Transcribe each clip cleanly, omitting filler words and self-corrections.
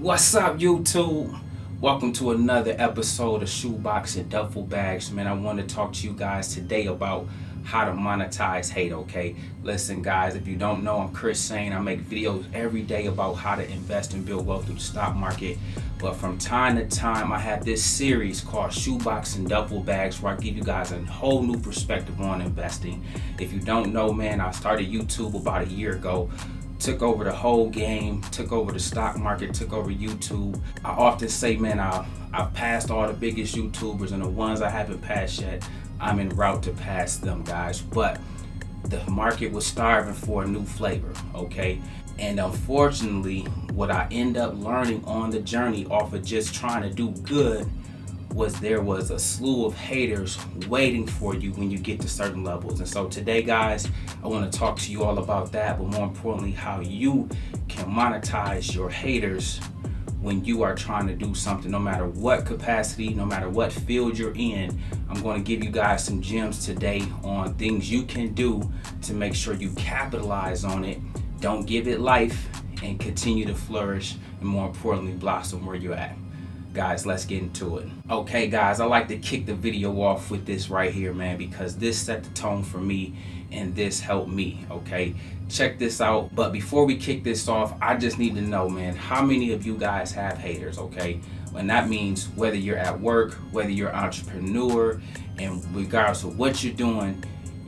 What's up, YouTube? Welcome to another episode of Shoebox and Duffel Bags. Man, I want to talk to you guys today about how to monetize hate, okay? Listen, guys, if you don't know, I'm Chris Sane. I make videos every day about how to invest and build wealth through the stock market. But from time to time, I have this series called Shoebox and Duffel Bags where I give you guys a whole new perspective on investing. If you don't know, man, I started YouTube about a year ago. Took over the whole game, took over the stock market, took over YouTube. I often say, man, I've passed all the biggest YouTubers, and the ones I haven't passed yet, I'm en route to pass them, guys. But the market was starving for a new flavor, okay? And unfortunately, what I end up learning on the journey off of just trying to do good was there was a slew of haters waiting for you when you get to certain levels. And so today, guys, I want to talk to you all about that, but more importantly, how you can monetize your haters when you are trying to do something, no matter what capacity, no matter what field you're in. I'm going to give you guys some gems today on things you can do to make sure you capitalize on it, don't give it life, and continue to flourish, and more importantly, blossom where you're at. Guys, let's get into it. Okay, guys, I like to kick the video off with this right here, man, because this set the tone for me and this helped me, okay? Check this out. But before we kick this off, I just need to know, man, how many of you guys have haters, okay? And that means whether you're at work, whether you're an entrepreneur, and regardless of what you're doing,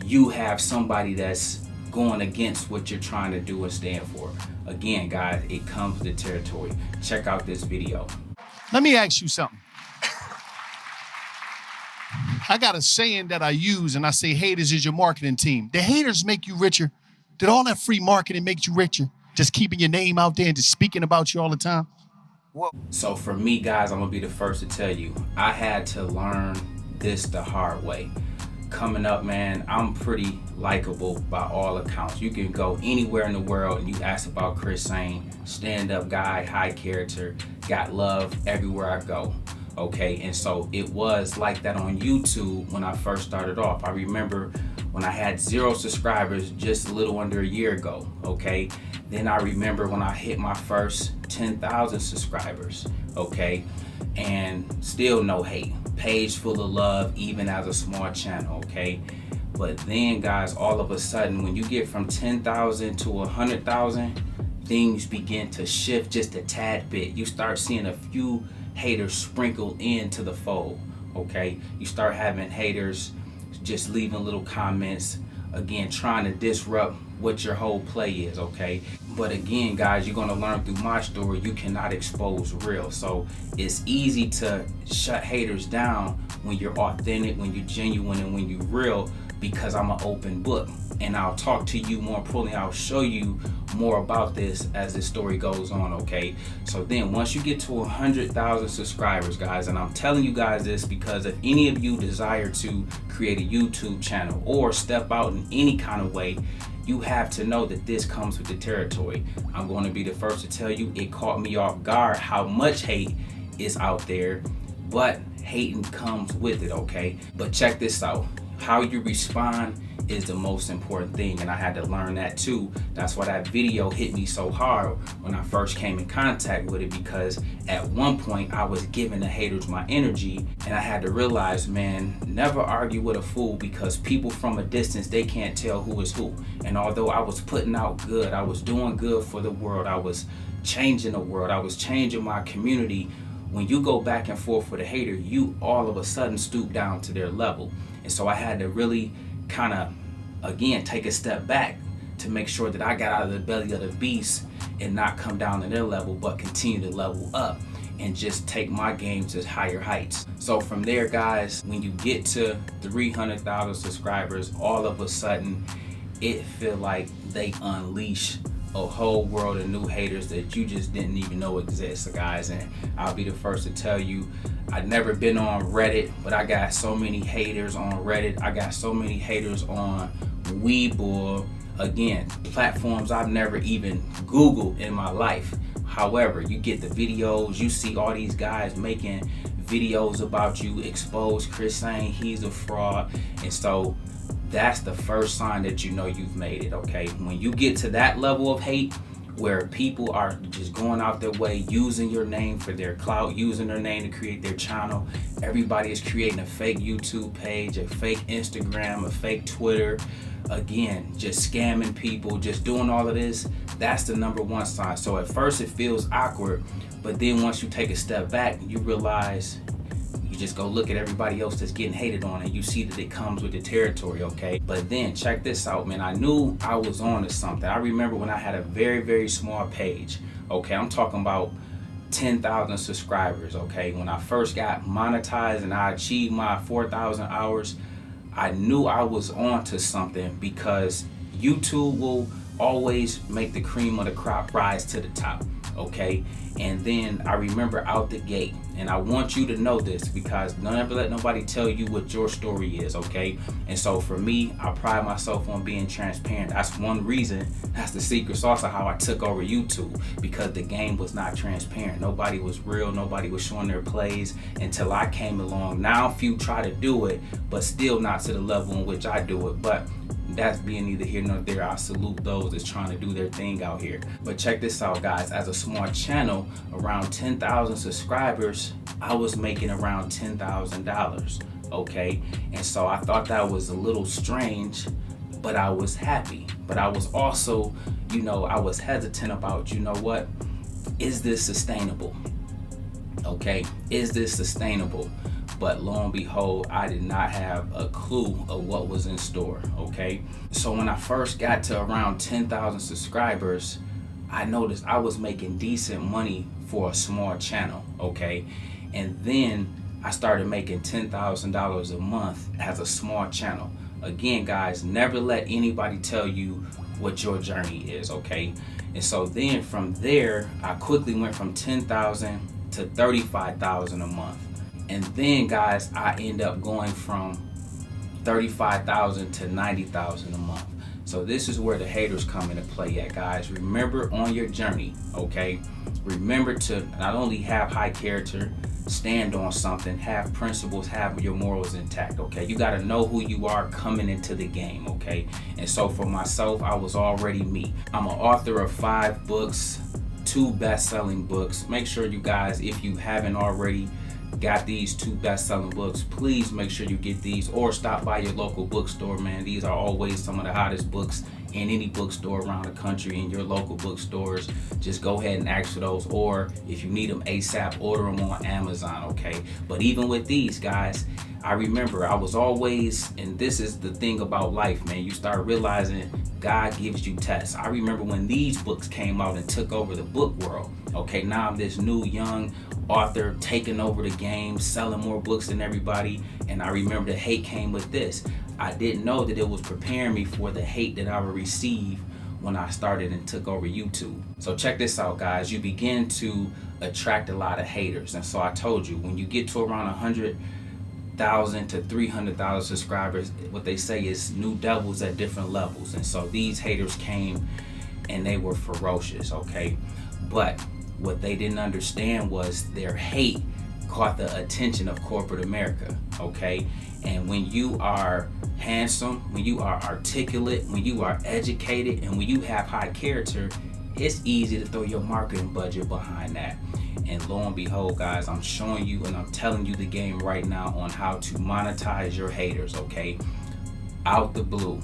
you have somebody that's going against what you're trying to do and stand for. Again, guys, it comes with the territory. Check out this video. Let me ask you something. I got a saying that I use, and I say haters is your marketing team. The haters make you richer. Did all that free marketing make you richer? Just keeping your name out there and just speaking about you all the time? So for me, guys, I'm gonna be the first to tell you, I had to learn this the hard way. Coming up, man, I'm pretty likable by all accounts. You can go anywhere in the world and you ask about Chris Sane, stand-up guy, high character, got love everywhere I go, okay? And so it was like that on YouTube when I first started off. I remember when I had 0 subscribers just a little under a year ago, okay? Then I remember when I hit my first 10,000 subscribers, okay? And still no hate. Page full of love, even as a small channel, okay? But then, guys, all of a sudden, when you get from 10,000 to 100,000, things begin to shift just a tad bit. You start seeing a few haters sprinkle into the fold, okay? You start having haters just leaving little comments, again, trying to disrupt what your whole play is, okay? But again, guys, you're gonna learn through my story, you cannot expose real. So it's easy to shut haters down when you're authentic, when you're genuine, and when you're real, because I'm an open book. And I'll talk to you, more importantly, I'll show you more about this as this story goes on, okay? So then once you get to 100,000 subscribers, guys, and I'm telling you guys this because if any of you desire to create a YouTube channel or step out in any kind of way, you have to know that this comes with the territory. I'm going to be the first to tell you, it caught me off guard how much hate is out there, but hating comes with it, okay? But check this out. How you respond is the most important thing, and I had to learn that too. That's why that video hit me so hard when I first came in contact with it, because at one point I was giving the haters my energy, and I had to realize, man, never argue with a fool, because people from a distance, they can't tell who is who. And although I was putting out good, I was doing good for the world, I was changing the world, I was changing my community, when you go back and forth with a hater, you all of a sudden stoop down to their level. And so I had to really kind of, again, take a step back to make sure that I got out of the belly of the beast and not come down to their level, but continue to level up and just take my game to higher heights. So from there, guys, when you get to 300,000 subscribers, all of a sudden, it feel like they unleash a whole world of new haters that you just didn't even know exist, guys. And I'll be the first to tell you, I've never been on Reddit, but I got so many haters on Reddit. I got so many haters on Weibo. Again, platforms I've never even Googled in my life. However, you get the videos, you see all these guys making videos about you, expose Chris Sane, he's a fraud. And so that's the first sign that you know you've made it, okay? When you get to that level of hate, where people are just going out their way, using your name for their clout, using their name to create their channel. Everybody is creating a fake YouTube page, a fake Instagram, a fake Twitter. Again, just scamming people, just doing all of this. That's the number one sign. So at first it feels awkward, but then once you take a step back, you realize, you just go look at everybody else that's getting hated on, and you see that it comes with the territory, okay? But then check this out, man. I knew I was on to something. I remember when I had a very, very small page, okay? I'm talking about 10,000 subscribers, okay? When I first got monetized and I achieved my 4,000 hours, I knew I was on to something, because YouTube will always make the cream of the crop rise to the top, okay? And then I remember out the gate, and I want you to know this, because don't ever let nobody tell you what your story is, okay? And so for me, I pride myself on being transparent. That's one reason, that's the secret sauce of how I took over YouTube, because the game was not transparent. Nobody was real, nobody was showing their plays until I came along. Now a few try to do it, but still not to the level in which I do it. But that's being neither here nor there. I salute those that's trying to do their thing out here. But check this out, guys. As a small channel, around 10,000 subscribers, I was making around $10,000, okay? And so I thought that was a little strange, but I was happy. But I was also, I was hesitant about, what? Is this sustainable? Okay, is this sustainable? But lo and behold, I did not have a clue of what was in store, okay? So when I first got to around 10,000 subscribers, I noticed I was making decent money for a small channel, okay? And then I started making $10,000 a month as a small channel. Again, guys, never let anybody tell you what your journey is, okay? And so then from there, I quickly went from 10,000 to 35,000 a month. And then, guys, I end up going from 35,000 to 90,000 a month. So this is where the haters come into play at, guys. Remember on your journey, okay? Remember to not only have high character, stand on something, have principles, have your morals intact, okay? You gotta know who you are coming into the game, okay? And so for myself, I was already me. I'm an author of 5 books, 2 best-selling books. Make sure you guys, if you haven't already got these 2 best-selling books, please make sure you get these, or stop by your local bookstore, man. These are always some of the hottest books in any bookstore around the country. In your local bookstores, just go ahead and ask for those, or if you need them ASAP, order them on Amazon, okay? But even with these, guys, I remember I was always, and this is the thing about life, man, you start realizing God gives you tests. I remember when these books came out and took over the book world, okay? Now I'm this new young author taking over the game, selling more books than everybody. And I remember the hate came with this. I didn't know that it was preparing me for the hate that I would receive when I started and took over YouTube. So check this out, guys. You begin to attract a lot of haters. And so I told you, when you get to around 100,000 to 300,000 subscribers, what they say is new devils at different levels. And so these haters came and they were ferocious, okay? But what they didn't understand was their hate caught the attention of corporate America, okay? And when you are handsome, when you are articulate, when you are educated, and when you have high character, it's easy to throw your marketing budget behind that. And lo and behold, guys, I'm showing you and I'm telling you the game right now on how to monetize your haters, okay? Out the blue.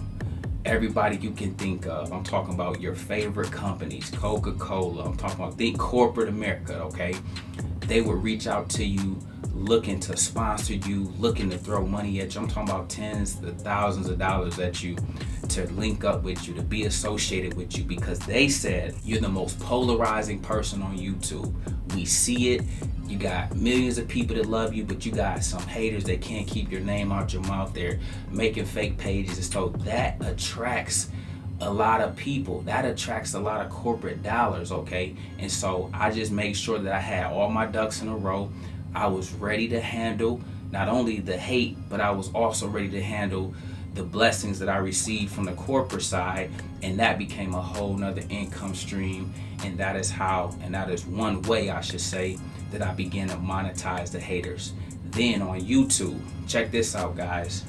Everybody you can think of. I'm talking about your favorite companies, Coca-Cola. I'm talking about, think corporate America, okay? They would reach out to you looking to sponsor you, looking to throw money at you. I'm talking about tens of thousands of dollars at you to link up with you, to be associated with you, because they said you're the most polarizing person on YouTube. We see it. You got millions of people that love you, but you got some haters that can't keep your name out your mouth. They're making fake pages. And so that attracts a lot of people. That attracts a lot of corporate dollars, okay? And so I just made sure that I had all my ducks in a row. I was ready to handle not only the hate, but I was also ready to handle the blessings that I received from the corporate side, and that became a whole nother income stream. And that is how, and that is one way, I should say, that I began to monetize the haters. Then on YouTube, check this out, guys.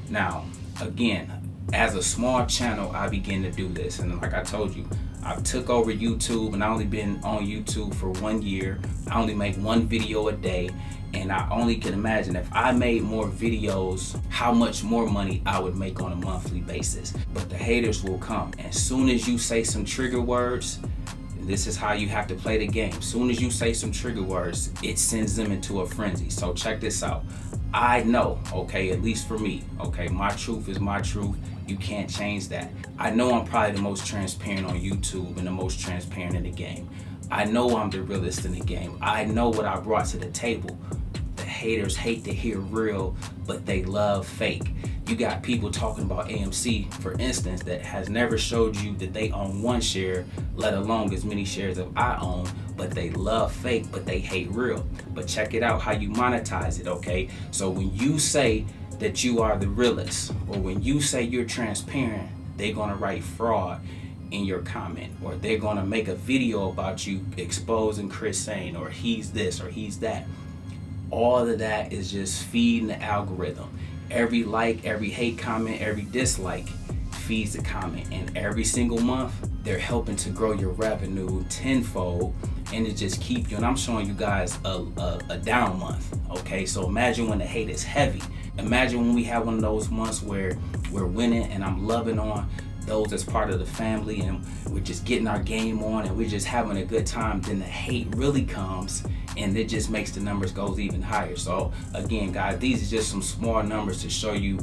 Now, again, as a small channel, I began to do this, and like I told you, I took over YouTube, and I only been on YouTube for 1 year. I only make 1 video a day, and I only can imagine if I made more videos, how much more money I would make on a monthly basis. But the haters will come. As soon as you say some trigger words, this is how you have to play the game. As soon as you say some trigger words, it sends them into a frenzy. So check this out. I know, okay, at least for me, okay, my truth is my truth. You can't change that. I know I'm probably the most transparent on YouTube and the most transparent in the game. I know I'm the realest in the game. I know what I brought to the table. The haters hate to hear real, but they love fake. You got people talking about AMC, for instance, that has never showed you that they own 1 share, let alone as many shares as I own, but they love fake, but they hate real. But check it out how you monetize it, okay? So when you say that you are the realest, or when you say you're transparent, they're gonna write fraud in your comment, or they're gonna make a video about you exposing Chris saying, or he's this or he's that. All of that is just feeding the algorithm. Every like, every hate comment, every dislike feeds the comment, and every single month they're helping to grow your revenue tenfold, and it just keep you. And I'm showing you guys a down month, okay? So imagine when the hate is heavy. Imagine when we have one of those months where we're winning and I'm loving on those as part of the family, and we're just getting our game on and we're just having a good time. Then the hate really comes, and it just makes the numbers go even higher. So again, guys, these are just some small numbers to show you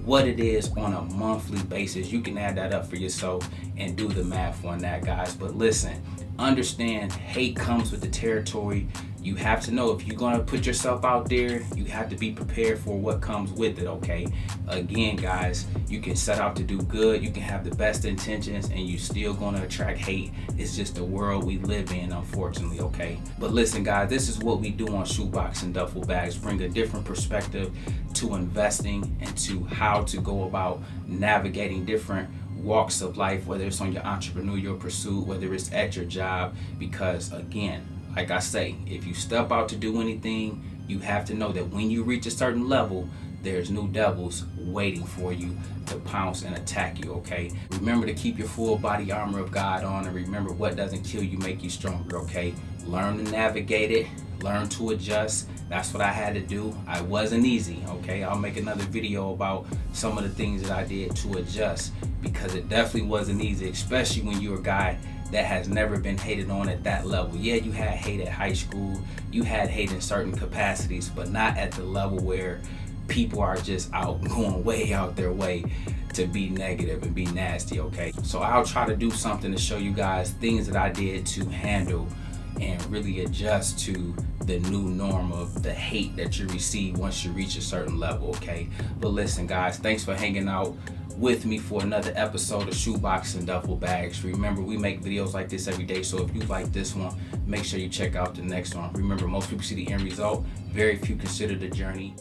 what it is on a monthly basis. You can add that up for yourself and do the math on that, guys. But listen, understand, hate comes with the territory. You have to know if you're gonna put yourself out there, you have to be prepared for what comes with it, okay? Again, guys, you can set out to do good, you can have the best intentions, and you still gonna attract hate. It's just the world we live in, unfortunately, okay? But listen, guys, this is what we do on Shoebox and Duffel Bags, bring a different perspective to investing and to how to go about navigating different walks of life, whether it's on your entrepreneurial pursuit, whether it's at your job, because again, like I say, if you step out to do anything, you have to know that when you reach a certain level, there's new devils waiting for you to pounce and attack you, okay? Remember to keep your full body armor of God on, and remember, what doesn't kill you make you stronger, okay? Learn to navigate it, learn to adjust. That's what I had to do. I wasn't easy, okay? I'll make another video about some of the things that I did to adjust, because it definitely wasn't easy, especially when you're a guy that has never been hated on at that level. Yeah, you had hate at high school, you had hate in certain capacities, but not at the level where people are just out going way out their way to be negative and be nasty, okay? So I'll try to do something to show you guys things that I did to handle and really adjust to the new norm of the hate that you receive once you reach a certain level, okay? But listen, guys, thanks for hanging out with me for another episode of Shoebox and Duffel Bags. Remember, we make videos like this every day, so if you like this one, make sure you check out the next one. Remember, most people see the end result, very few consider the journey.